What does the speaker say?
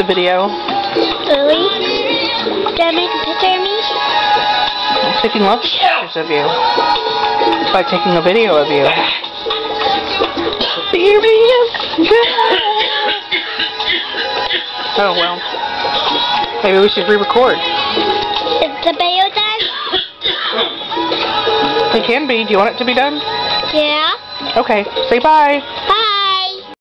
the video. Really? Did I make a picture of me? I'm taking lots of pictures of you. By taking a video of you. Oh well. Maybe we should re-record. Is the video done? It can be. Do you want it to be done? Yeah. Okay. Say bye. Bye.